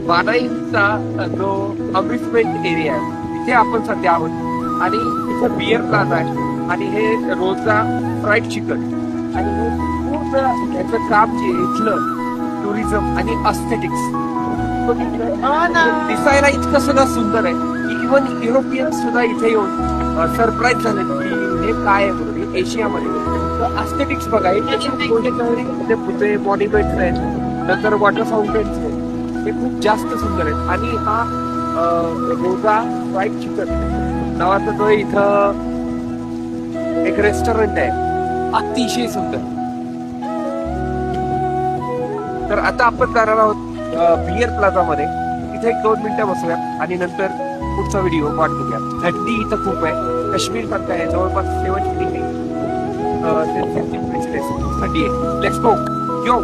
मानाईचा जो amusement area आहे तिथे आपण सध्या आहोत आणि तिथे बियर प्लाझा आहे आणि हे रोजा फ्राईड चिकन आणि हे पूर्ण याचं काम जे आहे इथलं टुरिझम आणि अस्थेटिक्स दिसायला इतकं सगळं सुंदर आहे की इव्हन युरोपियन सुद्धा इथे येऊन सरप्राईज झाले की हे काय आहे म्हणून एशियामध्ये अस्थेटिक्स बघा इथे पुते मॉन्युमेंट्स आहेत नंतर वॉटर फाउंटेन्स आहेत हे खूप जास्त सुंदर आहेत आणि हा रोजा फ्राईड चिकन नावाचा जो इथं एक रेस्टॉरंट आहे अतिशय सुंदर. तर आता आपण जाणार आहोत बियर प्लाझा मध्ये. इथे 1-2 मिनिटं बसूया आणि नंतर पुढचा व्हिडिओ पाठवूया. थंडी इथं खूप आहे, काश्मीर सारखं आहे, जवळपास 70 डिग्री थंडी आहे. Let's go. यो